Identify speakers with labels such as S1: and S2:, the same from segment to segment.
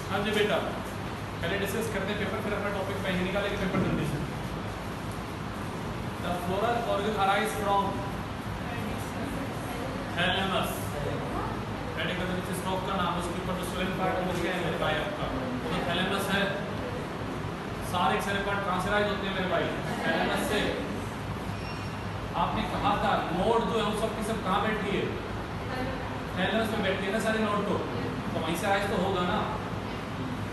S1: हाँ जी बेटा, पहले डिस्कस करते हैं पेपर, फिर अपना टॉपिक पे ही निकालेंगे पेपर जल्दी से। The floral organ arise from thalamus। बैठे का तो स्ट्रोक का नाम, उसके ऊपर जो स्वेलिंग पार्ट है वो क्या है मेरे भाई आपका, वो तो थैलेमस है। सारे सारे पार्ट कहाँ से राइज होते हैं मेरे भाई? थैलेमस से। आपने कहा था नोड जो है वो सब की सब कहाँ बैठी है? थैलेमस में बैठती है ना सारी नोड को, तो वहीं से राइज तो होगा ना।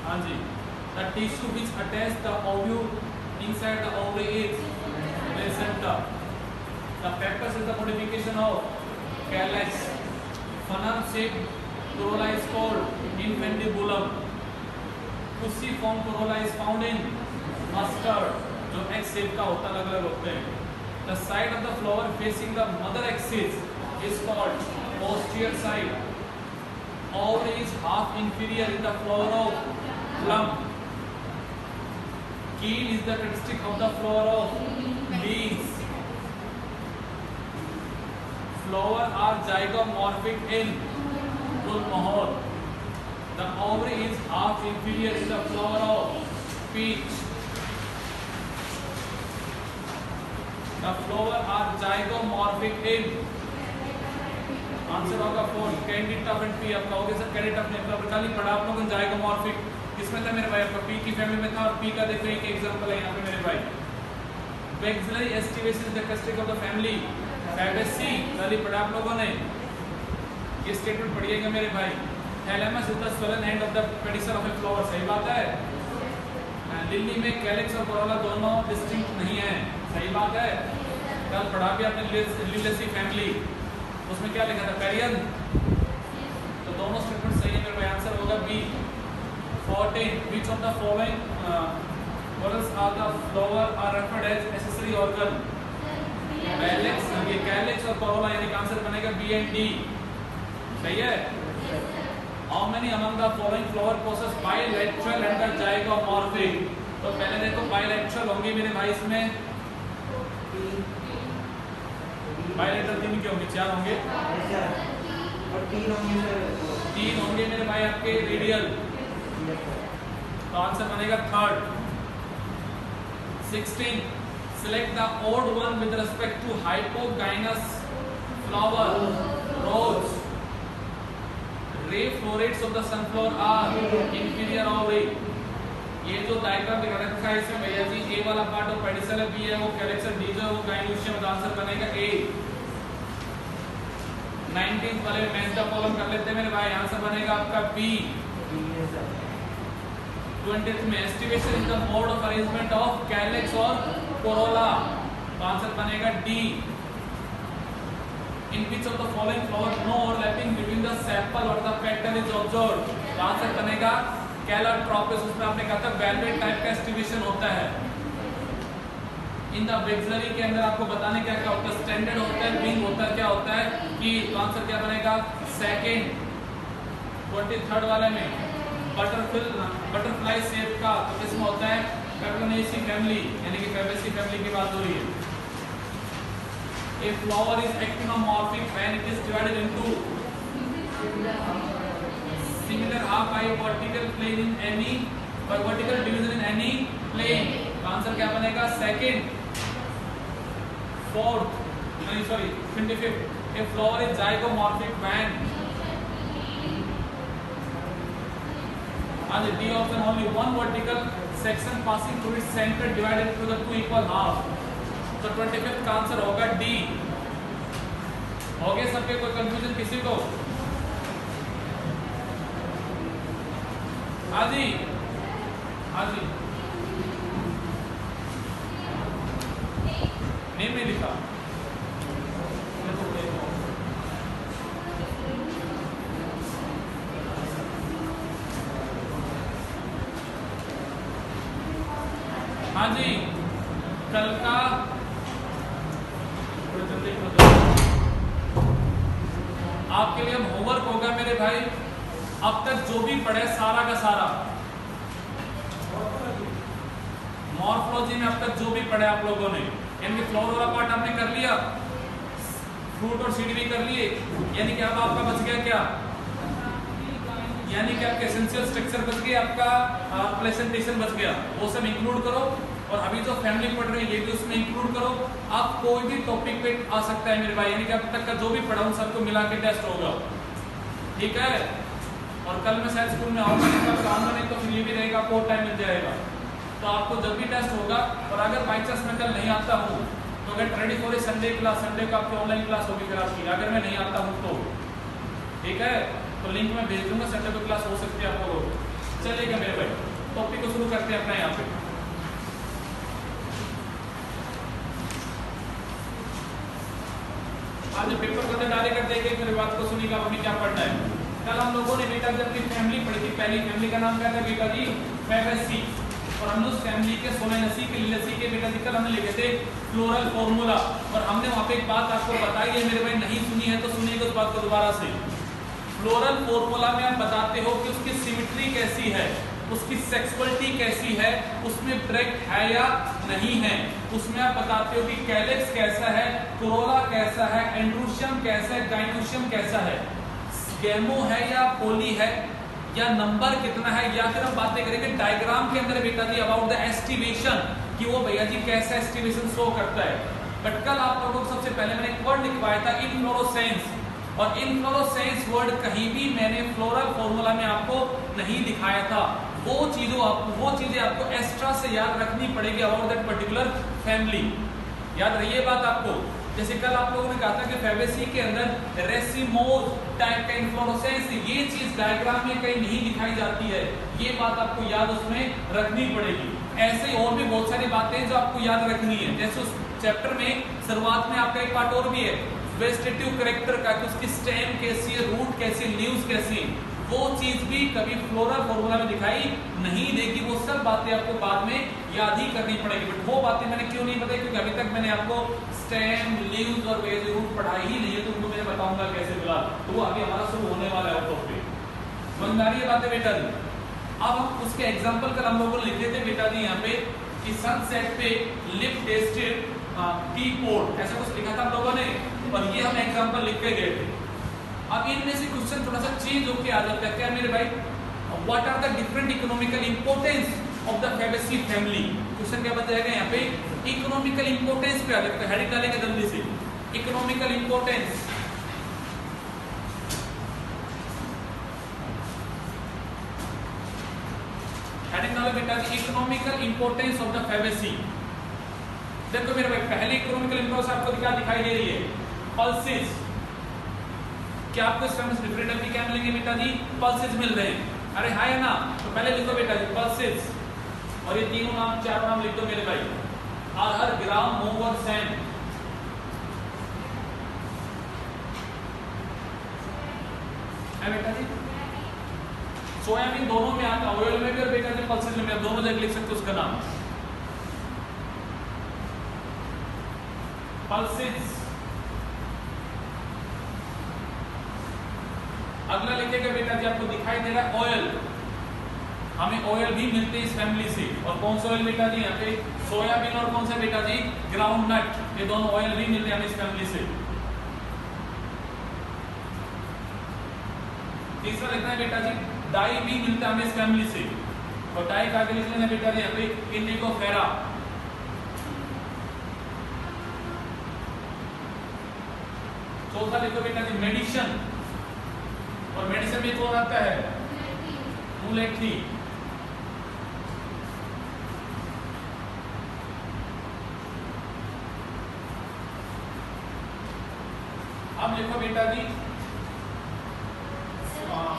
S1: हाँ जी। The tissue which attach the ovule inside the ovary is placenta. The purpose is the modification of calyx. Funnel-shaped corolla is called infundibulum. Cruciform corolla is found in mustard, जो X shape का होता है, अलग-अलग होते हैं। The side of the flower facing the mother axis is called posterior side. Ovary is half inferior in the flower of plum. Keel is the characteristic of the flower of leaves. Flowers are zygomorphic in Gulmohar. The ovary is half inferior in the flower of peach. The flowers are zygomorphic in, answer होगा 4 candid tough and P. आप कहोगे sir candid tough ने properly पढ़ा आप लोगों ने, zygomorphic किसमें था मेरे भाई? आपका पी की फैमिली में था, और पी का देखो एक एग्जांपल है यहाँ पे मेरे भाई। Maxillary aestivation is the characteristic of the family Fabaceae, पहले पढ़ा आप लोगों ने, ये स्टेटमेंट पढ़िएगा मेरे भाई। Thalamus is the swollen end of the pedicel of a flower, सही बात है। लिली में कैलिक्स और कोरोला दोनों डिस्टिंक्ट नहीं है, सही बात है। कल पढ़ा भी आपने लिलियसी फैमिली, उसमें क्या लिखा था? पेरियन। तो दोनों स्टेटमेंट सही है मेरे भाई, आंसर होगा B. 14 which of the following organs are the flower are referred as accessory organ? Calyx, ये कैलिक्स और कोरोला, यानी आंसर बनेगा बी एंड डी, सही है। How many among the following flower possess bilateral and the zygomorphic? तो पहले देखो bilateral होंगे मेरे भाई, इसमें बायलेटरल 3 के होंगे, 4 होंगे
S2: और
S1: 3 होंगे मेरे भाई आपके रेडियल, तो आंसर बनेगा third. 16 select the odd one with respect to hypogynous flower, rose. Ray florets of the sunflower are inferior ovary. ये जो डायग्राम दिखा रखा है इसमें भैया जी, ए वाला पार्ट ऑफ पेडिसल है, बी है वो कैलिक्स, डी जो है वो गाइनोशियम, आंसर बनेगा ए। 19th वाले में मैच द कॉलम कर लेते हैं मेरे भाई, आंसर बनेगा आपका बी। 20th में aestivation is the mode of arrangement of calyx और कोरोला, तो आंसर बनेगा D. In which of the following flower no overlapping between the sepal और द पेटल इज ऑब्जर्व्ड, तो आंसर बनेगा कैलोट्रोपिस। उसमें आपने कहा था वेलवेट टाइप का एस्टिवेशन होता है। इन द वेक्सलरी के अंदर आपको बताने क्या क्या होता है, स्टैंडर्ड होता है, विंग होता है, क्या होता है कि, तो आंसर क्या बनेगा सेकंड। 23rd वाले में बटरफ्लाई शेप का, तो किसमें होता है? कैटोनेसी फैमिली, यानी कि फैबेसी फैमिली की बात हो रही है। A flower is actinomorphic when it is divided into similar half by vertical plane in any, by vertical division in any plane, answer क्या बनेगा? सेकंड। 4th, नहीं sorry 25th, a flower is zygomorphic when, and D option only one vertical section passing through its center divided into the 2 equal half, तो 25th का answer होगा D. हो गया सबके, कोई कंफ्यूजन किसी को? हाँ जी, हाँ जी, नेम नहीं लिखा, हाँ जी, कल का आपके लिए होमवर्क होगा मेरे भाई, अब तक जो भी पढ़े सारा का सारा, मॉर्फोलॉजी में अब तक जो भी पढ़े आप लोगों ने, यानी कि फ्लोर वाला पार्ट आपने कर लिया, फ्रूट और सीड भी कर लिए, यानी कि अब आपका बच गया क्या? यानी कि आपका एसेंशियल स्ट्रक्चर बच गया, आपका प्रेजेंटेशन बच गया, वो सब इंक्लूड करो। और अभी जो फैमिली पढ़ रहे हैं ये भी उसमें इंक्लूड करो। आप कोई भी टॉपिक पे आ सकता है मेरे भाई, यानी कि अब तक का जो भी पढ़ा हूं सबको मिला के टेस्ट होगा, ठीक है। और कल मैं शायद स्कूल में आऊंगा, नहीं तो फिर ये भी रहेगा, आपको टाइम मिल जाएगा। तो आपको जब भी टेस्ट होगा, और अगर बाई चांस मैं कल नहीं आता हूँ तो get ready for a Sunday class, Sunday को आपकी ऑनलाइन क्लास होगी फिर आपकी, अगर मैं नहीं आता हूँ तो, ठीक है। तो लिंक मैं भेज दूंगा, संडे को क्लास हो सकती है आप लोगों को। चलिएगा मेरे भाई, टॉपिक को शुरू करते हैं अपना यहाँ पे। आज पेपर को डायरेक्ट कर देंगे, मेरी बात को सुनिएगा, हमें क्या पढ़ना है। कल हम लोगों ने बेटा जब अपनी फैमिली पढ़ी थी, पहली फैमिली का नाम क्या था बेटा जी, फैबेसी। और हमने उस फैमिली के सोलेनेसी के लिनेसी के बेटा जी कल हमने लिखे थे फ्लोरल फॉर्मूला। और हमने वहां पे एक बात आपको बताई है मेरे भाई, नहीं सुनी है तो सुनिएगा उस बात को दोबारा से। फ्लोरल फॉर्मूला में आप बताते हो कि उसकी सिमेट्री कैसी है, उसकी सेक्सुअलिटी कैसी है, उसमें ब्रेक है या नहीं है। उसमें आप बताते हो कि कैलेक्स कैसा है, कोरोला कैसा है, एंड्रूशियम कैसा है, गाइनोशियम कैसा है, गेमो है या पोली है, या नंबर कितना है, या फिर हम बातें करेंगे डायग्राम के अंदर बेटा जी अबाउट द एस्टिमेशन, कि वो भैया जी कैसा एस्टिमेशन शो करता है। बट कल आप लोगों को सबसे पहले मैंने एक वर्ड लिखवाया था इनफ्लोरोसेंस, और इनफ्लोरोसेंस वर्ड कहीं भी मैंने फ्लोरल फॉर्मूला में आपको नहीं दिखाया था। वो चीजें आपको एक्स्ट्रा से याद रखनी पड़ेगी अबाउट दैट पर्टिकुलर फैमिली। याद रहिए बात आपको। जैसे कल आप लोगों ने कहा था कि फैबेसी के अंदर रेसिमोज टाइप का इन्फ्लोरोसेंस, ये चीज डायग्राम में कहीं नहीं दिखाई जाती है, ये बात आपको याद उसमें रखनी पड़ेगी। ऐसे और भी बहुत सारी बातें जो आपको याद रखनी है। जैसे उस चैप्टर में शुरुआत में आपका एक पार्ट और भी है वेजिटेटिव कैरेक्टर का, कि उसकी स्टेम कैसी है, रूट कैसी है, लीव्स कैसी है, वो चीज भी कभी फ्लोरल फॉर्मूला में दिखाई नहीं देगी। वो सब बातें आपको बाद में याद ही करनी पड़ेगी। बट वो बातें मैंने क्यों नहीं बताई, क्योंकि अभी तक मैंने आपको स्टेम, लीव्स और वेज रूट पढ़ाई ही नहीं है, तो उनको मैं बताऊंगा कैसे बुला, तो वो अभी हमारा शुरू होने वाला है टॉपिक। समझ में आ रही है बातें बेटा जी। अब हम उसके एग्जाम्पल कल हम लोगों ने लिखे थे बेटा जी यहाँ पे कि सनसेट पे लिप टेस्टेड टी पोर्ट, ऐसा कुछ लिखा था हम लोगों ने, और ये हम एग्जाम्पल लिख के गए थे। अब इनमें से क्वेश्चन थोड़ा सा चेंज होके आ जाता है। क्या मेरे भाई, what are the different economical importance of the Fabaceae family. Question क्या बन जाएगा यहाँ पे, इकोनॉमिकल इंपोर्टेंस पे आ जाएगा। तो हेडिंग डालेंगे जल्दी से, इकोनॉमिकल इंपोर्टेंस। हेडिंग डालो बेटा जी, economical importance of the Fabaceae. देखो मेरे भाई, पहले इकोनॉमिकल इंपोर्टेंस आपको क्या दिखाई दे रही है, पल्सेस। क्या आपको इसका डिफरेंट अभी क्या मिलेंगे बेटा जी, पल्सेस मिल रहे हैं। अरे हाँ है ना, तो पहले लिखो बेटा जी पल्सेस, और ये तीनों नाम चारों नाम लिख दो मेरे भाई, आधार, ग्राम, मूव और सैंड। है बेटा जी, सोयाबीन दोनों में आता, ऑयल में भी और बेटा जी पल्सेस में भी, आप दोनों जगह लिख सकते हो उसका नाम पल्सेस। अगला लिखेगा बेटा जी, आपको दिखाई दे रहा है ऑयल। हमें ऑयल भी मिलते हैं इस फैमिली से, और कौन सा ऑयल बेटा जी, यहाँ पे सोयाबीन और कौन सा बेटा जी, ग्राउंड नट, ये दोनों ऑयल भी मिलते हैं हमें इस फैमिली से। तीसरा लिखना है बेटा जी, डाई भी मिलता है हमें इस फैमिली से, और डाई का आगे लिख लेना बेटा जी यहाँ पे इंडिगो फेरा। चौथा लिखो बेटा जी मेडिसिन, और मेडिसिन में कौन आता है, मुलेठी। अब लिखो बेटा जी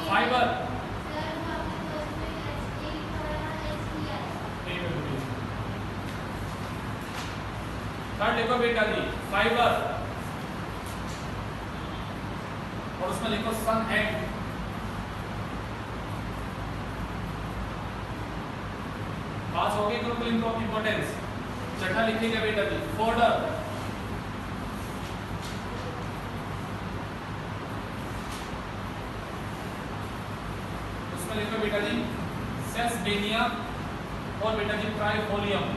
S1: फाइबर। थर्ड लिखो बेटा जी फाइबर, और उसमें लिखो सन एग। पास हो गए इकोनॉमिकल इंपोर्टेंस। छठा लिखिएगा बेटा जी फोल्डर, उसमें लिखो बेटा जी सेसडेनिया और बेटा जी ट्राइफोलियम।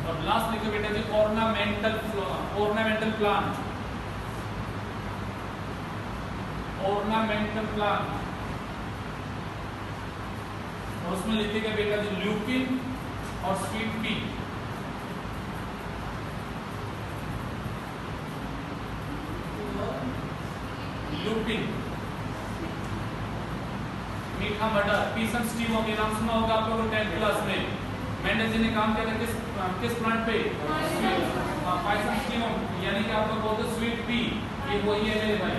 S1: और लास्ट लिखो बेटा जी ऑर्नामेंटल प्लांट, ऑर्नामेंटल प्लांट, और उसमें लिखेगा बेटा जी ल्यूपिन और स्वीट पी। ल्यूपिन, मीठा मटर, पीसम स्टीमो के नाम सुना होगा आप लोगों ने 10th क्लास में। मेंडल जी ने काम किया था किस प्लांट पे? पाइसम स्टीमो, यानी कि आप लोग बोलते स्वीट पी, ये वही है मेरे भाई।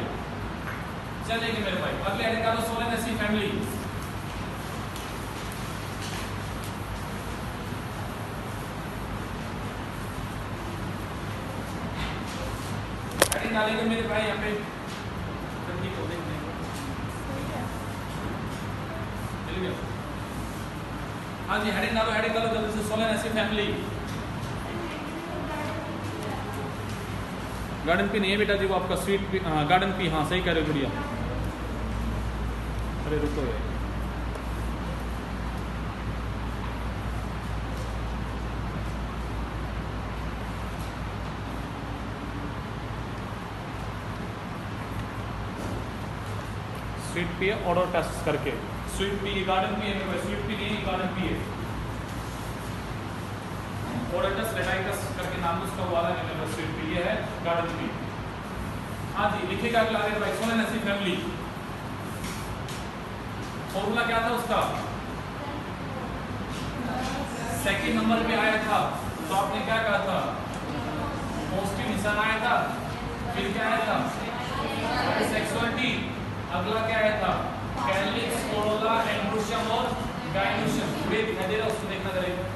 S1: चलेंगे मेरे भाई, अगले निकालो सोलेनेसी फैमिली। डालेंगे मेरे भाई यहाँ पे, ठीक हो देख लेंगे। हाँ जी, हेडिंग डालो जल्दी से, सोलेनेसी फैमिली। गार्डन पी नहीं है बेटा जी, वो आपका स्वीट पी, गार्डन पी, हाँ सही कह रहे हो गुड़िया। अरे रुको यार, स्वीट पी है, ऑर्डर टेस्ट करके स्वीट पी, गार्डन पी है, स्वीट पी नहीं गार्डन पी है। ऑर्डर लेटाइटस करके नाम उसका वाला है, मेरे स्वीट पी ये है गार्डन पी। हाँ जी, लिखेगा अगला भाई सोलेनेसी फैमिली। फॉर्मूला क्या था उसका? सेकंड नंबर पे आया था, तो आपने क्या कहा था? पॉजिटिव निशान आया था, फिर क्या आया था? सेक्सुअलिटी, अगला क्या आया था? कैलिक्स, कोरोला, एंड्रोशियम और गाइनोशियम। वे दिखाई दे रहा है, उसको देखना जरा।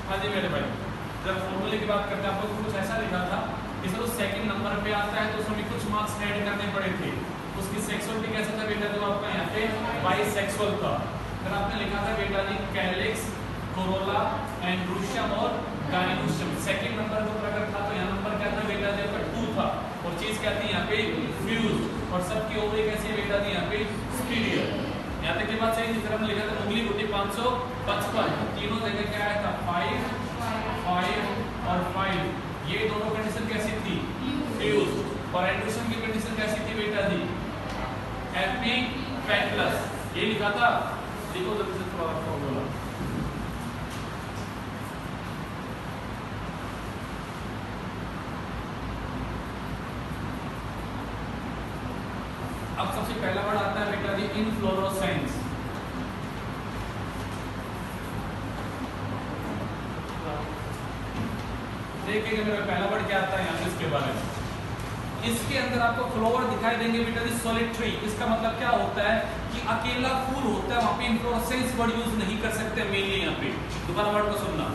S1: हाँ जी मेरे भाई, जब फॉर्मूले की बात करते हैं आप लोग कुछ ऐसा लिखा था कि सर सेकंड नंबर पे आता है तो उसमें कुछ मार्क्स ऐड करने पड़े थे। उसकी सेक्सुअलिटी कैसा था बेटा? जो आपका यहाँ पे बाइसेक्सुअल था। फिर आपने लिखा था बेटा जी कैलिक्स, कोरोला, एंड्रोशियम और गाइनोशियम। सेकंड नंबर के ऊपर अगर था तो यहाँ नंबर क्या था बेटा जी? आपका 2 था। और चीज क्या थी यहाँ पे? फ्यूज। और सबकी ओवरी कैसी है बेटा जी? यहाँ पे स्पीडियर। यहाँ तक की बात सही थी। फिर हमने लिखा था उंगली होती 555, तीनों जगह क्या आया था? 5, 5 और 5। ये दोनों कंडीशन कैसी थी? फ्यूज। और एंड्रोशियम की कंडीशन कैसी थी बेटा जी? FP fat plus. ये लिखा था, देखो जल्दी से थोड़ा फॉर्मूला। अब सबसे पहला वर्ड आता है बेटा जी इनफ्लोरोसेंस। देखिएगा मेरा पहला वर्ड क्या आता है यहाँ पे इसके बारे में। इसके अंदर आपको फ्लावर दिखाई देंगे बेटा जी सॉलिटरी। इसका मतलब क्या होता है कि अकेला फूल होता है, वहां पे इनफ्लोरेसेंस वर्ड यूज नहीं कर सकते मेनली। यहाँ पे दोबारा वर्ड को सुनना।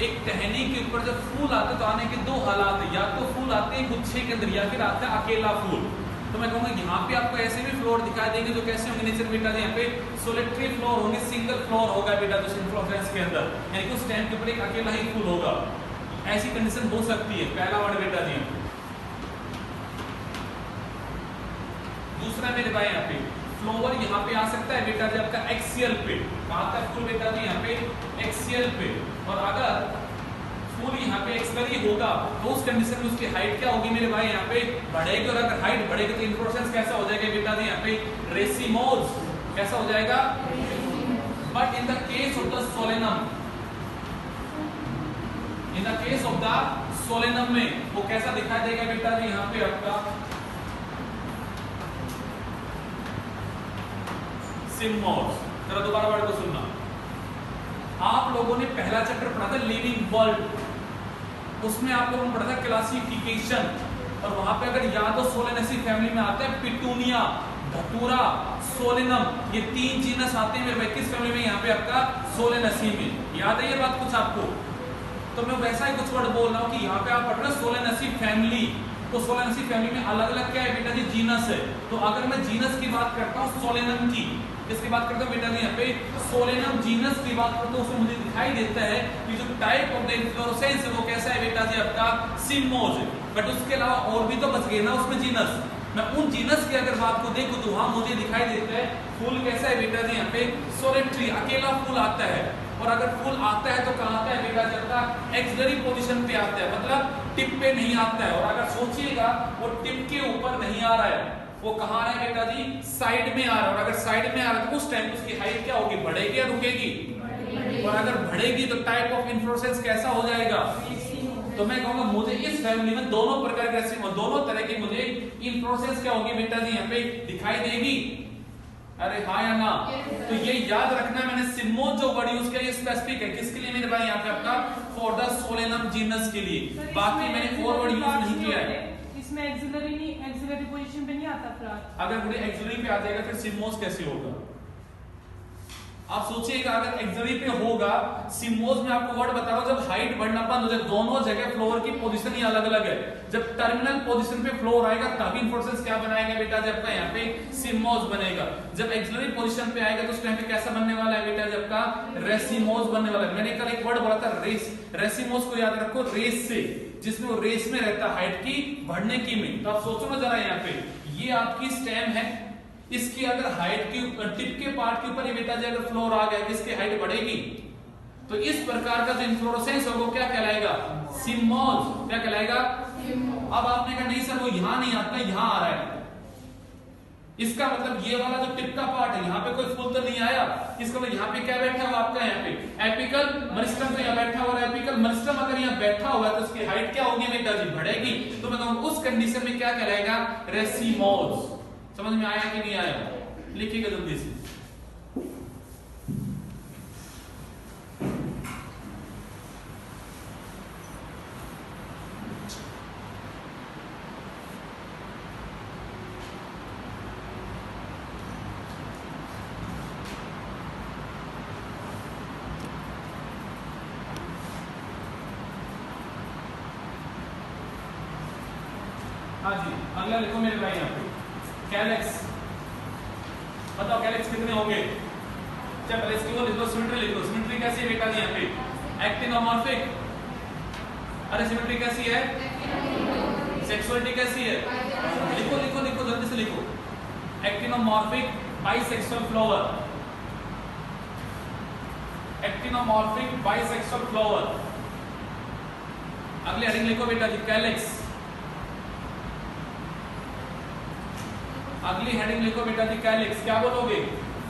S1: एक टहनी के ऊपर जब फूल आते हैं तो आने के 2 हालात है, या तो फूल आते हैं गुच्छे के अंदर या फिर आता है अकेला फूल। तो मैं कहूंगा यहाँ पे आपको ऐसे भी फ्लोर दिखाई देंगे जो कैसे होंगे नेचर बेटा जी? यहाँ पे सोलिटरी फ्लोर होंगे, सिंगल फ्लोर होगा बेटा जो इनफ्लोरेसेंस के अंदर, यानी कि उस स्टैंड के ऊपर एक अकेला ही फूल होगा। ऐसी कंडीशन हो सकती है। पहला वर्ड बेटा जी। दूसरा मेरे भाई यहाँ पे फ्लोवर यहाँ पे आ सकता है बेटा जी आपका एक्सियल पे। कहाँ तक फूल बेटा जी? यहाँ पे एक्सियल पे। और अगर फूल यहाँ पे एक्सियल ही होगा तो उस कंडीशन में उसकी हाइट क्या होगी मेरे भाई? यहाँ पे बढ़ेगी। और अगर हाइट बढ़ेगी तो इनफ्लोरेसेंस कैसा हो जाएगा बेटा जी? यहाँ पे रेसिमोज। कैसा हो जाएगा? But in the case of the Solanum, in the case of the Solanum में वो कैसा दिखाई देगा बेटा जी? यहाँ पे आपका सिम्मोस। जरा दोबारा वर्ड को सुनना। आप लोगों ने पहला चैप्टर पढ़ा था लिविंग वर्ल्ड, उसमें आप लोगों ने पढ़ा था क्लासिफिकेशन। और वहां पे अगर याद हो सोलेनेसी फैमिली में आता है पिटूनिया, धतूरा, सोलेनम, ये 3 जीनस आते हैं मेरे भाई किस फैमिली में? यहाँ पे आपका सोलेनेसी में। याद है ये बात कुछ आपको? तो मैं वैसा ही कुछ वर्ड बोल रहा हूँ कि यहाँ पे आप पढ़ रहे हो सोलेनेसी फैमिली, तो सोलेनेसी फैमिली में अलग अलग क्या है बेटा जी, जीनस है। तो अगर मैं जीनस की बात करता हूँ सोलेनम की, इसकी बात करता हूँ बेटा जी यहाँ पे सोलेनम जीनस की बात करता हूँ, उसमें मुझे दिखाई देता है कि जो टाइप ऑफ द इन्फ्लोरेसेंस है वो कैसा है बेटा जी आपका सिमोज। बट उसके अलावा और भी तो बच गए ना उसमें जीनस। मैं उन जीनस की अगर बात को देखूं तो वहां मुझे दिखाई देता है फूल कैसा है बेटा जी यहाँ पे सोलिटरी, अकेला फूल आता है। और अगर फूल आता है तो कहाँ आता है बेटा जी आपका एक्सिलरी पोजीशन पे आता है, मतलब टिप पे नहीं आता है। और अगर सोचिएगा वो टिप के ऊपर नहीं आ रहा है, वो कहाँ आ रहा है बेटा जी, साइड में आ रहा है। और अगर साइड में आ रहा है तो उस टाइम उसकी हाइट क्या होगी, बढ़ेगी या रुकेगी? और अगर बढ़ेगी तो टाइप ऑफ इन्फ्लोरेसेंस कैसा हो जाएगा? तो मैं कहूंगा मुझे इस फैमिली में दोनों प्रकार के दोनों तरह की मुझे इन्फ्लोरेसेंस क्या होगी बेटा जी यहाँ पे दिखाई देगी। अरे हाँ या ना? तो ये याद रखना, मैंने सिमोज जो वर्ड यूज किया ये स्पेसिफिक है किसके लिए मेरे भाई, यहाँ पे आपका फॉर द सोलेनम जीनस के लिए। बाकी मैंने और वर्ड यूज नहीं किया है।
S3: इसमें एक्सिलरी नहीं, एक्सिलरी पोजीशन पे नहीं आता फ्लावर।
S1: अगर मुझे एक्सिलरी पे आ जाएगा फिर सिमोज कैसे होगा? आप सोचिएगा अगर एक्सिलरी पे होगा, सिमोज में आपको वर्ड बता रहा हूं, जब हाइट बढ़ना बंद हो जाए, दोनों जगह फ्लोर की पोजीशन ही अलग अलग है। जब टर्मिनल पोजीशन पे फ्लोर आएगा तभी इन्फ्लोरेसेंस क्या बनाएगा बेटा जी आपका, यहाँ पे सिमोज बनेगा। जब एक्सिलरी पोजीशन पे आएगा तो उस टाइम पे कैसा बनने वाला है बेटा जी आपका, रेसिमोज बनने वाला है। मैंने कल एक वर्ड बोला था रेस, रेसिमोज को याद रखो रेस से, जिसमें वो रेस में रहता हाइट की बढ़ने की में। तो आप सोचो ना जरा, यहाँ पे ये आपकी स्टेम है, इसकी अगर हाइट की टिप के पार्ट के ऊपर ये बेटा जी अगर फ्लोर आ गया, इसकी हाइट बढ़ेगी। तो इस प्रकार का जो इन्फ्लोरेसेंस होगा वो क्या कहलाएगा, सिमोज। क्या कहलाएगा? अब आपने कहा नहीं सर वो यहां नहीं आता, यहां आ रहा है। इसका मतलब ये वाला जो टिप का पार्ट है यहाँ पे कोई फूल तो नहीं आया, इसका मतलब यहाँ पे क्या बैठा हुआ आपका, यहाँ पे एपिकल मेरिस्टम तो यहाँ बैठा हुआ है। एपिकल मेरिस्टम अगर यहाँ बैठा हुआ है तो उसकी हाइट क्या होगी बेटा जी, बढ़ेगी। तो मैं कहूँ उस कंडीशन में क्या कहलाएगा, रेसिमोज। समझ में आया कि नहीं आया? लिखिएगा जल्दी से। हाँ जी, अगला लिखो मेरे भाई यहाँ पे कैलेक्स। बताओ कैलेक्स कितने होंगे? चल पहले इसकी वो लिख लो, सिमेट्री लिख लो। सिमेट्री कैसी है बेटा जी यहाँ पे, एक्टिनोमॉर्फिक। अरे सिमेट्री कैसी है, सेक्सुअलिटी कैसी है, लिखो लिखो लिखो जल्दी से लिखो। Actinomorphic bisexual flower, actinomorphic bisexual flower. अगले हेडिंग लिखो बेटा जी कैलेक्स। अगली हेडिंग लिखो बेटा जी कैलिक्स। क्या बोलोगे,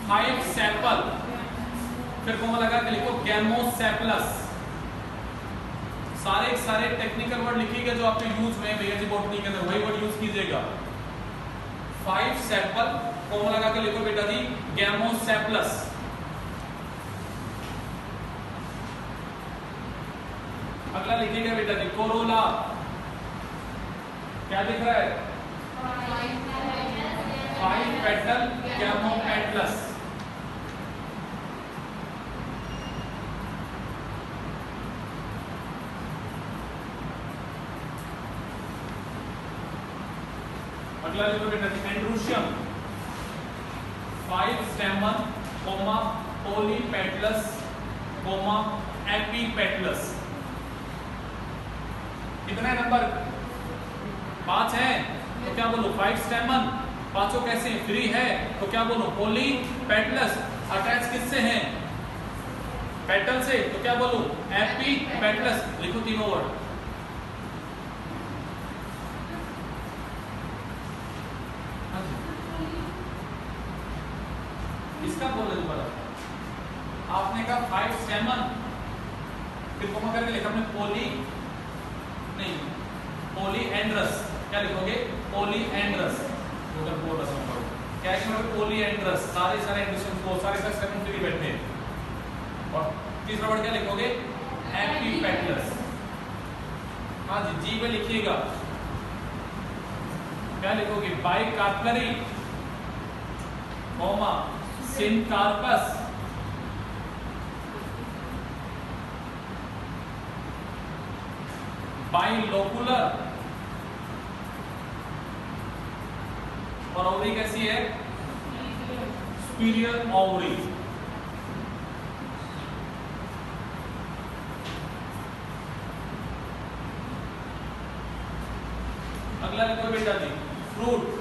S1: 5 सेपल। फिर कोमा लगा के लिखो गैमोसेपलस। सारे टेक्निकल वर्ड लिखिएगा जो आपके यूज हुए भैया जी बॉटनी के अंदर, वही वर्ड यूज कीजिएगा। 5 सेपल, कोमा लगा के लिखो बेटा जी गैमोसेपलस। अगला लिखिएगा बेटा जी कोरोला। क्या दिख रहा है, 5 पेटल गैमोपेटलस। अगला लिखो बेटा जी androecium. 5 stamen comma polypetalous comma epipetalous. कितना नंबर, 5 है तो क्या बोलो 5 स्टेमन। पांचों कैसे फ्री है तो क्या बोलो पॉलीपेटलस। अटैच किससे है, पेटल से, तो क्या बोलो एपीपेटलस। लिखो तीनों वर्ड। इसका बोलो दोबारा। आपने कहा 5 स्टेमन, फिर कोमा करके लिखा आपने पॉलीएंड्रस। क्या लिखोगे, पॉलीएंड्रस। क्या पॉलीएंड्रस, सारे एंड्रोसियम को सारे स्टेमन फ्री बैठे हैं। और तीसरा वर्ड क्या लिखोगे, एपीपेटलस। हाँ जी पे लिखिएगा। क्या लिखोगे, बाइकार्परी कोमा सिनकार्पस। बाइलोकुलर, और ओवरी कैसी है? Superior ovary. अगला लिखो बेटा जी, फ्रूट।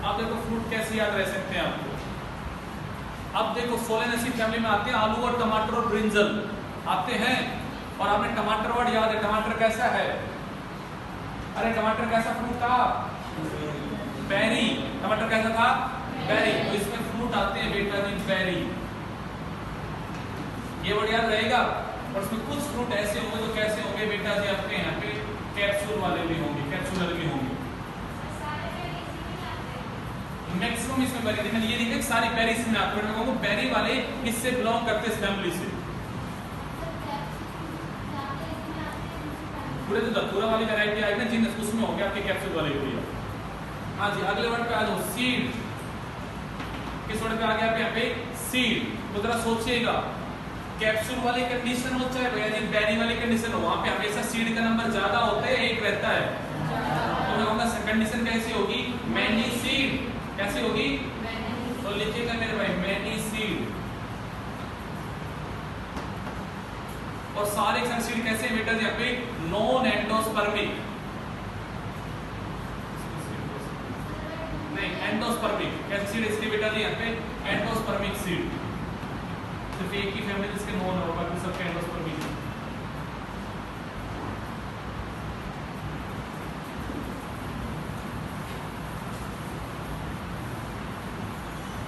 S1: अब देखो फ्रूट कैसे याद रह सकते हैं आपको। अब देखो सोलेनेसी फैमिली में आते हैं आलू और टमाटर और ब्रिंजल आते हैं, और आपने टमाटर वर्ड याद है, टमाटर कैसा है? अरे टमाटर कैसा फ्रूट था? बेरी। टमाटर कैसा था? बेरी। तो इसमें फ्रूट आते हैं बेटा जी बेरी, ये वर्ड याद रहेगा। और उसमें कुछ फ्रूट ऐसे होंगे तो कैसे होंगे बेटा जी आपके यहाँ पे? कैप्सूल वाले भी होंगे, कैप्सूलर भी होंगे। मैक्सिमम इसमें बेरी, लेकिन ये नहीं सारी बेरी इसमें आते हैं। मैं बेरी वाले इससे बिलोंग करते हैं, इस फैमिली से। पूरे जो दत्तूरा वाली वैरायटी आएगी ना जिन, उसमें हो गया आपके कैप्सूल वाले भी। हाँ जी, अगले वर्ड पे आ जाओ, सीड। किस वर्ड पे आ गया आप यहाँ पे? सीड। तो जरा सोचिएगा, कैप्सूल वाली कंडीशन हो चाहे भैया जी बेरी वाली कंडीशन हो, वहां पे हमेशा सीड का नंबर ज्यादा होता है, एक रहता है। तो मैं कहूँगा कंडीशन कैसी होगी? Many seed. कैसी होगी? तो लिखिएगा मेरे भाई मैनी सीड। और सारे सीड कैसे हैं बेटा जी यहाँ पे? नॉन एंडोस्पर्मिक, नहीं एंडोस्पर्मिक। कैसे सीड इसलिए बेटा जी यहाँ पे? Endospermic seed. सिर्फ एक ही फैमिली जिसके नॉन है, बाकी सबके एंडोस्पर्मिक।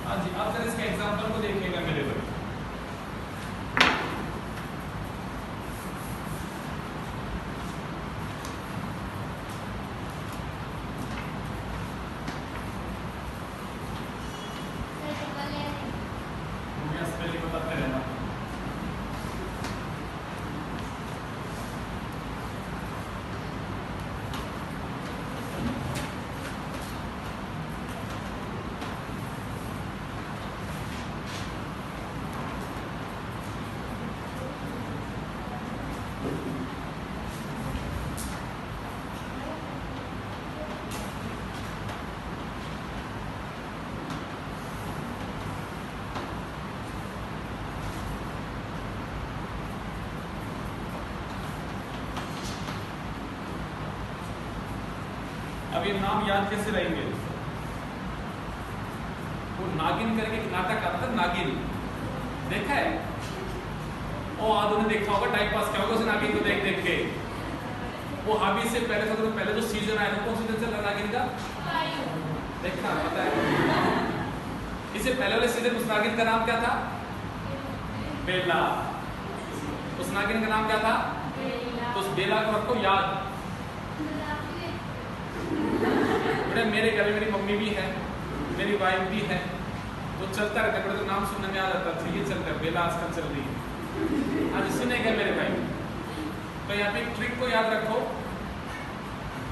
S1: हाँ जी, अब जरा इसके एग्जांपल को देखिएगा मेरे भाई। अब ये नाम याद कैसे रहेंगे? वो नागिन करके एक नाटक आता था, नागिन देखा है? ओ आदमी ने देखा होगा, टाइम पास किया होगा उस नागिन को देख देख के। वो हाबी से पहले था, तो पहले जो सीजन आया था, कौन सा सीजन चल रहा नागिन का? देखा पता है? इससे पहले वाले सीजन उस नागिन का नाम क्या था? बेला। उस नागिन का नाम क्या था? तो उस बेला को रखो याद। बेटा मेरे घर में मेरी मम्मी भी है, मेरी वाइफ भी है, तो चलता रहता है। तो नाम सुनने में आ जाता था, ये चलता है, बेला आजकल चल रही है। आज सुनेगा मेरे भाई। तो यहाँ पे एक ट्रिक को याद रखो,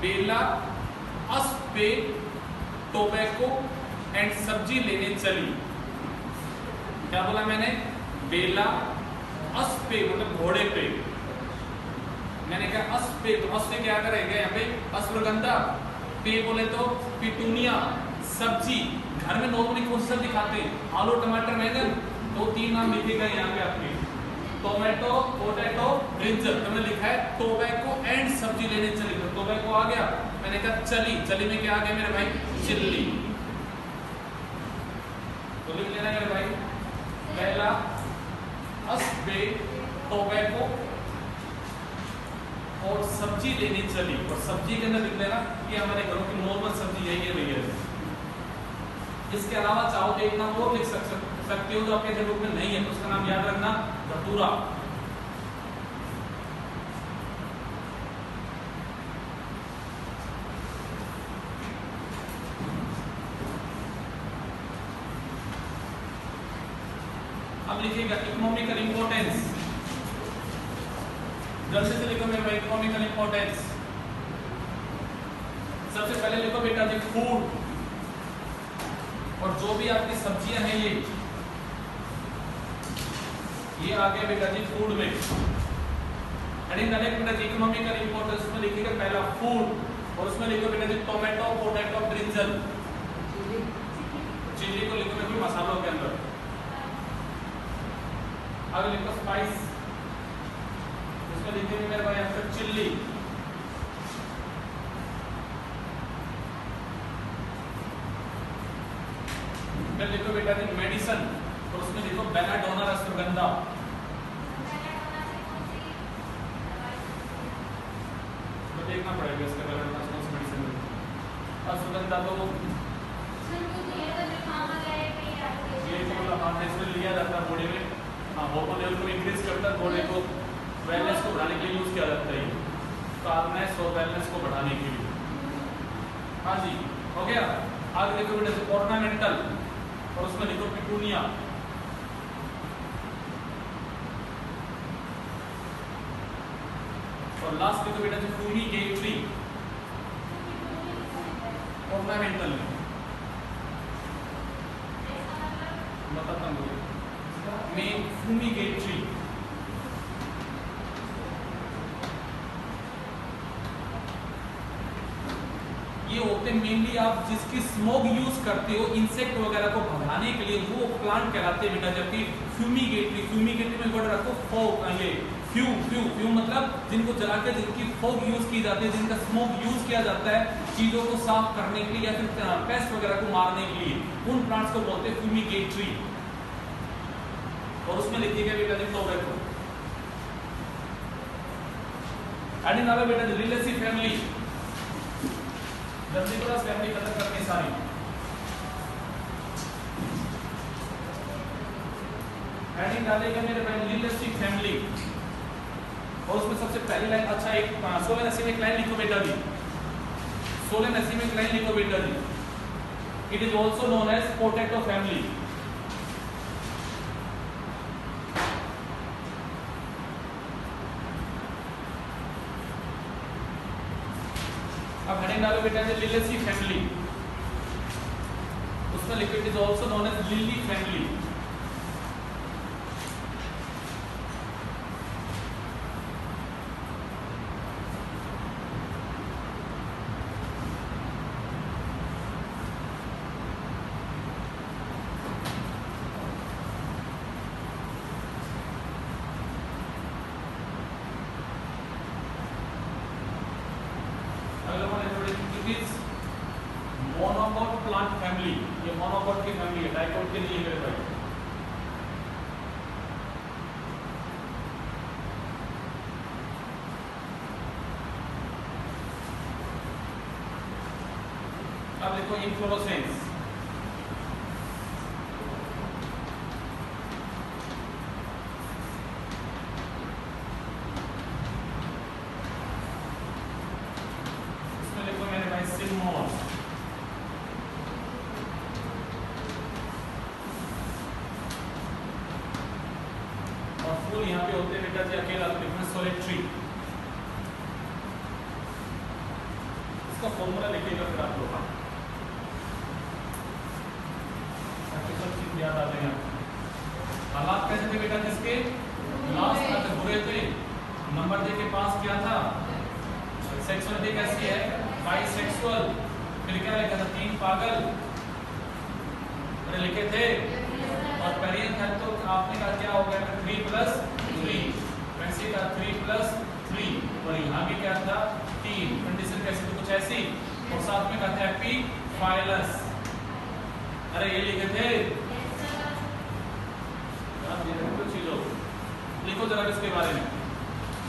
S1: बेला अस्पे टोबैको एंड सब्जी लेने चली। क्या बोला मैंने? बेला अस्पे मतलब घोड़े पे। मैंने कहा अस्पे, तो अस्पे क्या करेंगे यहाँ पे? अश्वगंधा। पे बोले तो पिटूनिया। सब्जी घर में नॉर्मली कौन सी सब्जी खाते हैं? आलू टमाटर बैंगन। तो तीन नाम लिखेगा यहाँ पे आपके, टोमेटो पोटैटो ब्रिंजल। हमने लिखा है टोबैको एंड सब्जी लेने चली, तो टोबैको आ गया। मैंने कहा चली, चली में क्या आ गया मेरे भाई? चिल्ली। तो लिख लेना मेरे भाई, पहला अस्पे टोबैको और सब्जी लेने चली। और सब्जी के अंदर लिख लेना कि हमारे घरों की नॉर्मल सब्जी यही है भैया। इसके अलावा चाहो तो एक नाम और लिख सकते हो जो आपके टेक्स्ट में नहीं है, तो उसका नाम याद रखना, धतूरा। अब लिखिएगा इकोनॉमिकल इंपोर्टेंस। जल्दी से लिखो मेरे भाई, इकोनॉमिकल इंपोर्टेंस। सबसे पहले लिखो बेटा जी फूड, और जो भी आपकी सब्जियां हैं ये ये आ गया बेटा जी फूड में। हेडिंग डालेंगे बेटा जी इकोनॉमिकल इंपॉर्टेंस में लिखिएगा पहला फूड और उसमें लिखो बेटा जी टोमेटो, पोटैटो, ब्रिंजल, चिली को लिखो बेटा मसालों के अंदर। आगे लिखो स्पाइस, उसमें लिखेंगे मेरे भाई यहाँ पर चिल्ली, फिर लिखो बेटा जी मेडिसिन और उसमें लिखो बेलाडोना अश्वगंधा। तो देखना पड़ेगा इसका बेलाडोना कौन सी मेडिसिन है। अश्वगंधा तो ये तो हाथ इसमें लिया जाता है बॉडी में, हाँ हार्मोन लेवल को इंक्रीज करता है, बॉडी को वेलनेस को बढ़ाने के लिए यूज किया जाता है, कार्बनेस और वेलनेस को बढ़ाने के लिए। हाँ जी हो गया। आगे देखो बेटा ऑर्नामेंटल और उसमें लिखो पिटूनिया। और लास्ट लिखो बेटा जी फ्यूमिगेटरी, ऑर्नामेंटल में बताता हूँ मैं फ्यूमिगेटरी। ये होते मेनली आप जिसकी स्मोक यूज करते हो इंसेक्ट वगैरह को भगाने के लिए, वो प्लांट कहलाते हैं बेटा। जबकि फ्यूमिगेटरी, फ्यूमिगेटरी में वर्ड रखो फॉग, ये फ्यूम मतलब जिनको जला के जिनकी फॉग यूज की जाती है, जिनका स्मोक यूज किया जाता है चीजों को साफ करने के लिए या फिर पेस्ट वगैरह को मारने के लिए, उन प्लांट्स को बोलते हैं फ्यूमिगेटरी। और उसमें लिखिएगा बेटा जी टोबैको। एडिंग आगे बेटा जी लिलिएसी फैमिली, जल्दी क्रॉस फैमिली खत्म करनी सारी। हेडिंग डालेगा मेरे भाई लिलिएसी फैमिली और उसमें सबसे पहली लाइन, अच्छा एक सोलेनेसी में एक लाइन लिखो बेटा जी, सोलेनेसी में एक लाइन लिखो बेटा जी, it is also known as potato family. अब हेडिंग डालो बेटा जी लिलिएसी फैमिली, उसमें लिखो it is also known as lily family. Monocot plant family, ये मोनोकॉट की फैमिली है, डाइकॉट की नहीं है मेरे भाई। अब देखो इन्फ्लोरेसेंस, इसमें लिखो मेरे भाई सिमोन। फूल यहाँ पे होते हैं बेटा जी अकेला, तो लिखना सोलिटरी। इसका फॉर्मूला लिखिएगा फिर आप लोग, सब चीज याद आ जाएगा। हालात कैसे थे बेटा जिसके लास्ट तक बुरे थे, नंबर दे के पास क्या था, सेक्सुअलिटी कैसी है, बाइसेक्सुअल, फिर क्या लिखा था, 3 पागल लिखे थे, और पेरियन था तो आपने कहा क्या हो गया 3+3, वैसे का 3+3, और यहाँ भी क्या था 3, कंडीशन कैसी थी कुछ ऐसी, और साथ में कहा था एपिफाइलस। अरे ये लिखे थे कुछ चीजों, लिखो जरा इसके बारे में।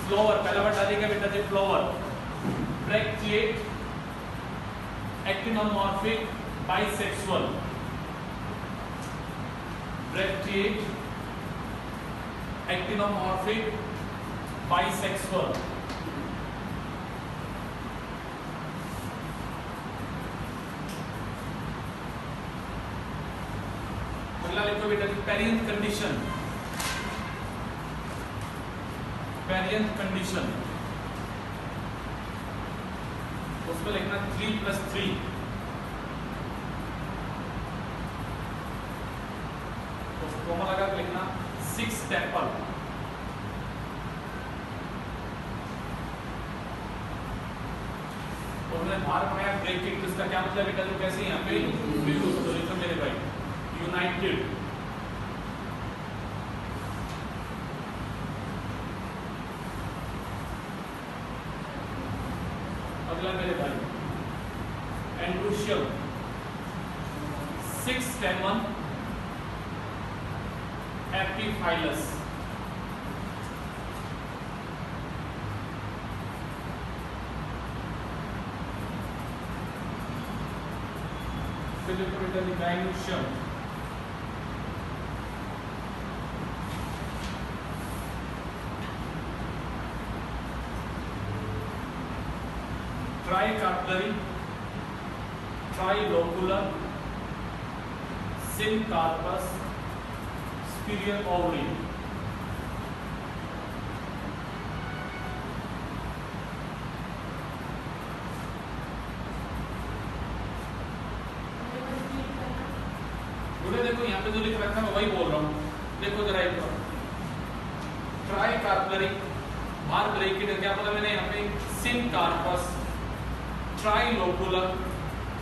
S1: फ्लावर, पहला वर्ड डालिएगा बेटा जी flower, bracteate, actinomorphic, bisexual, bracteate, actinomorphic, bisexual. अगला लिखो बेटा जी पेरियंथ कंडीशन, पेरियंथ कंडीशन, उसमें लिखना 3+3, उसको लगा लिखना 6 स्टेपल। और मैंने बाहर बनाया ब्रेक किक, इसका क्या मतलब बेटा, जो कैसे यहाँ पे यूज, तो लिखो मेरे भाई यूनाइटेड। अगला मेरे भाई एंड्रूशियल 6 स्टेमन एपीफाइलस। फिर देखो बेटा डायनोशियम, ट्राइकार्पलरी, ट्राइलोकुलर, सिनकार्पस, स्पीरियर ओवरी। देखो यहाँ पे जो लिख रखा है मैं वही बोल रहा हूँ, देखो जरा एक बार। ट्राइकार्पलरी, बाहर ब्रैकेट क्या बोला मैंने यहाँ पे, सिनकार्पस, ट्राइलोकुलर,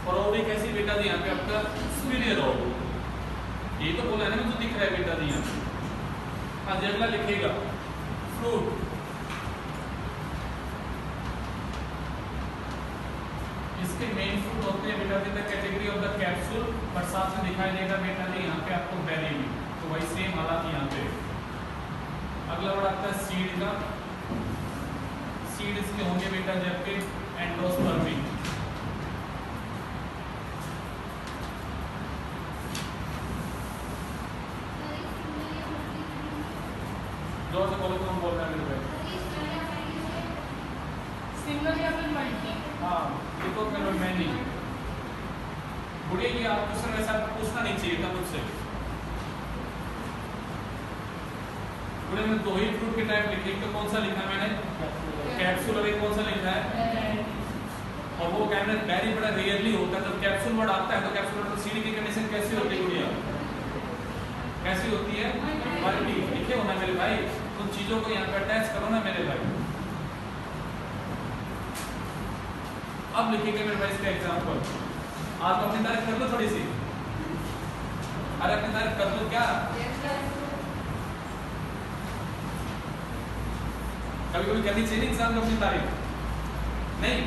S1: और ओवरी कैसी बेटा दी यहाँ पे आपका स्पीरियर ओवरी। ये तो बोला है ना जो दिख रहा है बेटा दी यहाँ पे। हाँ, अगला लिखेगा फ्रूट। इसके मेन फ्रूट होते हैं बेटा the the category of the capsule, पर साथ में दिखाई देगा बेटा दी यहाँ पे आपको बेरी भी, तो वही सेम हालात यहाँ पे। अगला वर्ड आता है सीड का। सीड इसके होंगे बेटा जबकि एंडोस्पर्मी। जोर से बोलो तो हम बोल रहे हैं मेरे भाई।
S3: सिंगल या फिर मल्टी?
S1: हाँ, देखो करो मैनी। बुढ़िया, ये आप क्वेश्चन वैसा पूछना नहीं चाहिए था मुझसे। बुढ़िया में दो ही फ्रूट के टाइप लिखे, तो कौन सा लिखा मैंने, कैप्सूल, और एक कौन सा लिखा है, और वो क्या है बेरी बड़ा रेयरली होता है। जब कैप्सूल वर्ड आता है तो कैप्सूल वर्ड सीड की कंडीशन कैसी होती है बुढ़िया, कैसी होती है, मल्टी। लिखे हो ना मेरे भाई, उन चीजों को यहाँ पे अटैच करो ना मेरे भाई। अब लिखेंगे मेरे भाई इसका एग्जांपल। आप अपनी तारीफ कर लो थोड़ी सी, अरे अपनी तारीफ कर लो क्या, कभी कभी करनी चाहिए इंसान को अपनी तारीफ, नहीं?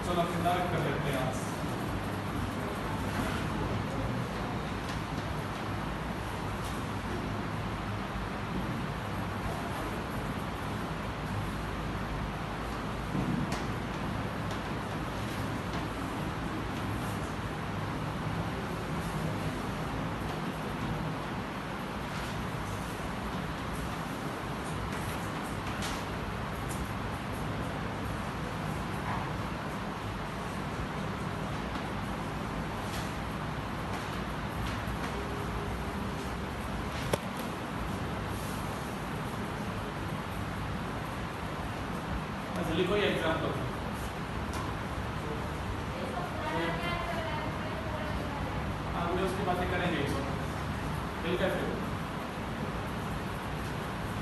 S1: चलो अपनी तारीफ कर लेते हैं आज। लिखो ये एग्जांपल। आगे उसकी बातें करेंगे, ठीक है? फिर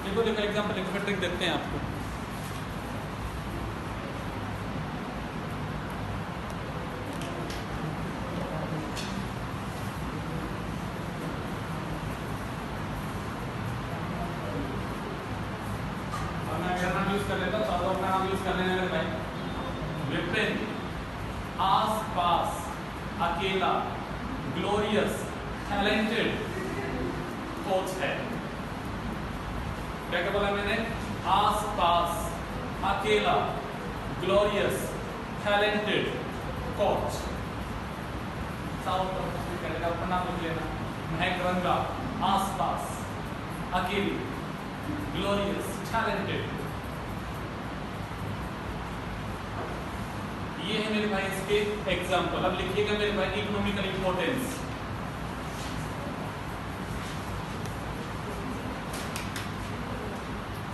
S1: देखो देखो एग्जांपल, एक फिर ट्रिक देखते हैं आपको। कर लेता हूं, साथ अपना नाम यूज कर लेने मेरे भाई। विपिन आस पास, अकेला, ग्लोरियस, टैलेंटेड कोच है। क्या क्या बोला मैंने, आस पास, अकेला, ग्लोरियस, टैलेंटेड कोच। साउथ करेगा, अपना नाम लिख लेना, महक रंगा, आस पास, अकेली, ग्लोरियस, टैलेंटेड। ये है मेरे भाई इसके एग्जाम्पल। अब लिखिएगा मेरे भाई इकोनॉमिकल इंपॉर्टेंस।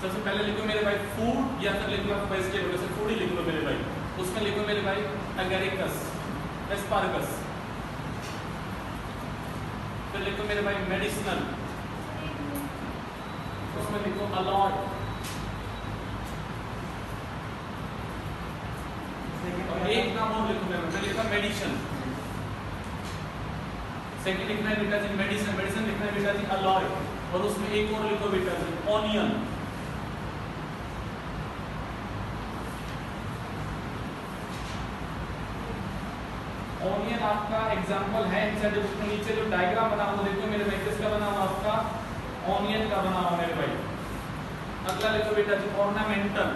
S1: सबसे पहले लिखो मेरे भाई फूड, या फिर लिख लो वेजिटेबल, वैसे फूड ही लिख लो मेरे भाई। उसमें लिखो मेरे भाई एगेरिकस, एस्पारगस। फिर लिखो मेरे भाई मेडिसिनल, उसमें लिखो अलॉय। और एक नाम और लिखो मेरे भाई, लिखा मेडिसिन। सेकंड लिखना है बेटा जी मेडिसिन, मेडिसिन लिखना है बेटा जी अलॉय। और उसमें एक और लिखो बेटा जी ऑनियन। ऑनियन आपका एग्जांपल है इनसाइड बुक में, नीचे जो डायग्राम बना हुआ देखो मेरे भाई, किसका बना हुआ आपका, ऑनियन का बना हुआ मेरे भाई। अगला लिखो बेटा जी ऑर्नामेंटल,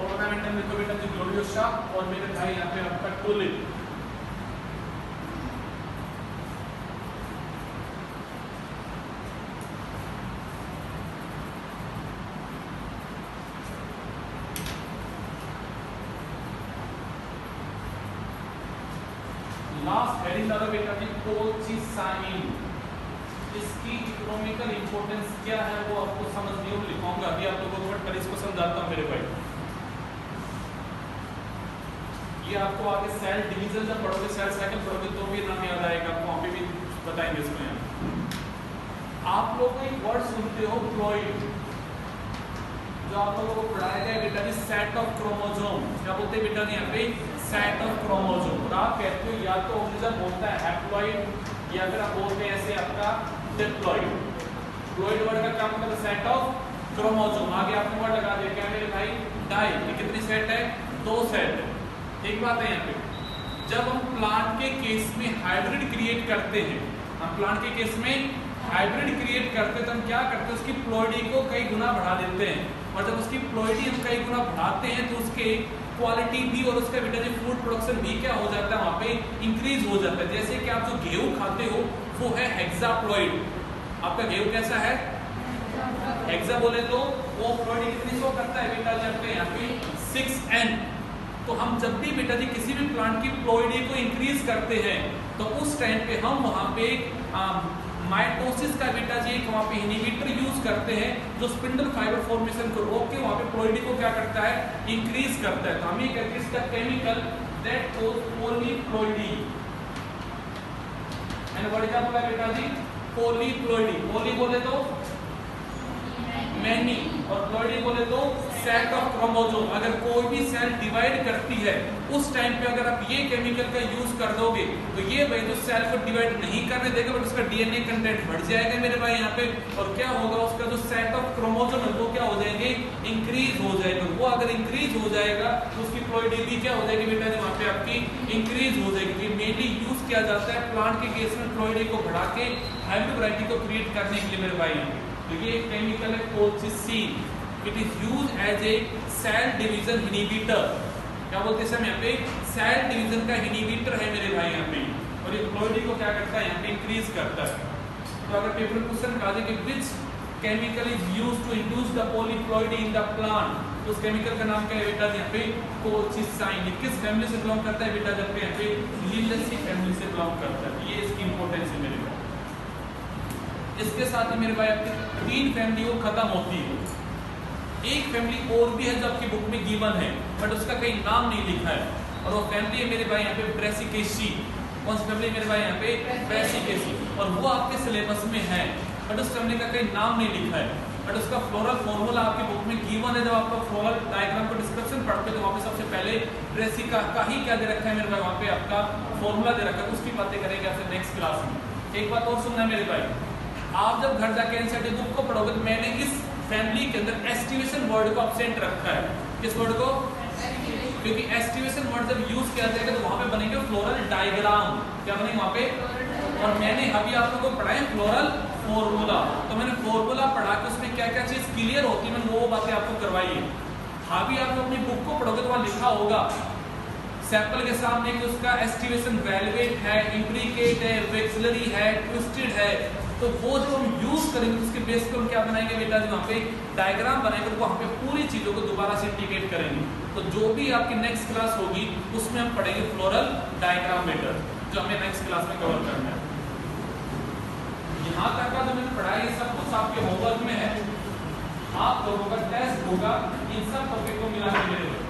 S1: ऑर्नामेंटल लिखो बेटा जी ग्लोरियोसा। और मेरे भाई यहाँ पे आपका टुलिप। लास्ट हेडिंग डालो बेटा जी कोचिसाइन। इसकी इकोनॉमिकल इंपॉर्टेंस क्या है वो आपको समझ नहीं हो, लिखाऊंगा अभी आप लोगों को, पर इसको समझाता हूं मेरे भाई। ये आपको आगे सेल डिवीजन जब पढ़ोगे, सेल साइकिल पढ़ोगे तो भी नाम याद आएगा आपको, वहां पे भी बताएंगे इसमें। आप लोग एक वर्ड सुनते हो प्लॉइड, जो आप लोगों को पढ़ाया गया बेटा जी सेट ऑफ क्रोमोसोम। क्या बोलते हैं बेटा जी यहाँ पे, सेट ऑफ क्रोमोसोम। और आप कहते हो या तो ऑर्गेनिज्म बोलता है हैप्लॉइड या फिर आप बोलते हैं ऐसे आपका डिप्लॉइड। प्लॉइड वर्ड का क्या मतलब है, सेट ऑफ क्रोमोसोम। आगे आपने वर्ड लगा दिया क्या मेरे भाई, डाई। ये कितनी सेट है, 2 सेट है। एक बात है यहाँ पे, जब हम प्लांट के केस में हाइब्रिड क्रिएट करते हैं, हम प्लांट के केस में हाइब्रिड क्रिएट करते हैं तो हम क्या करते हैं, उसकी प्लॉइडी को कई गुना बढ़ा देते हैं। और जब उसकी प्लॉइडी हम कई गुना बढ़ाते हैं तो उसके क्वालिटी भी और उसका विटामिन फूड प्रोडक्शन भी क्या हो जाता है, वहाँ पे इंक्रीज हो जाता है। जैसे कि आप जो गेहूं खाते हो वो है हेक्साप्लॉइड। आपका गेहूं कैसा है, हेक्सा बोले तो वो प्लॉइडी कितनी शो करता है बेटा जी आपके यहाँ पे 6N। तो हम जब भी बेटा जी किसी भी प्लांट की प्लॉइडी को इंक्रीज करते हैं तो उस टाइम पे हम वहाँ पे माइटोसिस का बेटा जी एक वहाँ पे इनहिबिटर यूज करते हैं जो स्पिंडल फाइबर फॉर्मेशन को रोक के वहाँ पे प्लॉइडी को क्या करता है, इंक्रीज करता है। तो हम ये कहते हैं इसका chemical that cause polyploidy. And what क्या बोला बेटा जी, पॉलीप्लॉइडी। पॉली बोले तो मैनी और प्लॉइडी बोले तो सेट ऑफ क्रोमोसोम। अगर कोई भी सेल डिवाइड करती है उस टाइम पे अगर आप ये केमिकल का यूज कर दोगे तो ये भाई जो सेल को डिवाइड नहीं करने देगा बट उसका डीएनए कंटेंट बढ़ जाएगा मेरे भाई यहाँ पे। और क्या होगा, उसका जो सेट ऑफ क्रोमोसोम है वो क्या हो जाएंगे, इंक्रीज हो जाएगा। वो अगर इंक्रीज हो जाएगा तो उसकी प्लॉइडी भी क्या हो जाएगी बेटा जी वहाँ पे आपकी इंक्रीज हो जाएगी। मेनली यूज किया जाता है प्लांट के केस में प्लॉइडी को बढ़ा के हाइब्रिड वैरायटी को क्रिएट करने के लिए मेरे भाई यहाँ पे। तो ये केमिकल है colchicine. It is use as a cell division inhibitor. क्या बोलते हैं हम यहाँ पे, सेल डिवीजन का इनहिबिटर है मेरे भाई यहाँ पे। और ये प्लॉइडी को क्या करता है, यहाँ पे इंक्रीज करता है। तो अगर पेपर क्वेश्चन कहा जाए कि which chemical is used to induce the polyploidy in the plant, तो उस केमिकल का नाम क्या है बेटा यहाँ पे, कोचिसाइन। किस फैमिली से बिलोंग करता है बेटा जब यहाँ पे, लिलियेसी फैमिली से बिलोंग करता है। ये इसकी इंपॉर्टेंस है मेरे भाई। इसके साथ ही मेरे भाई आपकी 3 फैमिली वो खत्म होती है। एक फैमिली और भी है जो आपकी बुक में गिवन है बट उसका कहीं नाम नहीं लिखा है, और वो फैमिली है मेरे भाई यहाँ पे ब्रेसिकेसी। कौन सी फैमिली मेरे भाई यहाँ पे, ब्रेसिकेसी। और वो आपके सिलेबस में है बट उस फैमिली का कहीं नाम नहीं लिखा है, बट उसका फ्लोरल फॉर्मूला आपकी बुक में गिवन है। जब आपका फ्लोरल डायग्राम को डिस्क्रिप्शन पढ़ते हो तो वहाँ पे सबसे पहले ब्रेसिका का ही क्या दे रखा है मेरे भाई, वहाँ पे आपका फॉर्मूला दे रखा है। उसकी बातें करेंगे आपसे नेक्स्ट क्लास में। एक बात और सुनना है मेरे भाई, आप जब घर जाके एनसीईआरटी बुक को पढ़ोगे तो मैंने इस फैमिली के अंदर एस्टिमेशन वर्ड को एब्सेंट रखा है। किस वर्ड को, क्योंकि एस्टिमेशन वर्ड जब यूज किया जाएगा तो वहां पे बनेंगे फ्लोरल डायग्राम। क्या बनेंगे वहां पे, और मैंने अभी आप लोगों को पढ़ाया फ्लोरल फॉर्मूला। तो मैंने फॉर्मूला पढ़ा के उसमें क्या क्या चीज क्लियर होती है मैंने वो बातें आपको करवाई है। अभी आप अपनी बुक को पढ़ोगे तो वहां लिखा होगा सैंपल के सामने कि उसका एस्टिमेशन रेलेवेंट है, इंट्रिकेट है, वेक्सिलरी है, ट्विस्टेड है। तो वो जो हम यूज करेंगे उसके बेस पे हम क्या बनाएंगे बेटा जी, वहाँ पे डायग्राम बनाएंगे, तो वहाँ पे पूरी चीजों को दोबारा से इंडिकेट करेंगे। तो जो भी आपकी नेक्स्ट क्लास होगी उसमें हम पढ़ेंगे फ्लोरल डायग्राम मेथड, जो हमें नेक्स्ट क्लास में कवर करना है। यहाँ तक का जो मैंने पढ़ा है सब कुछ आपके होमवर्क में है। आप लोगों का टेस्ट होगा इन सब टॉपिक को मिला के मेरे भाई।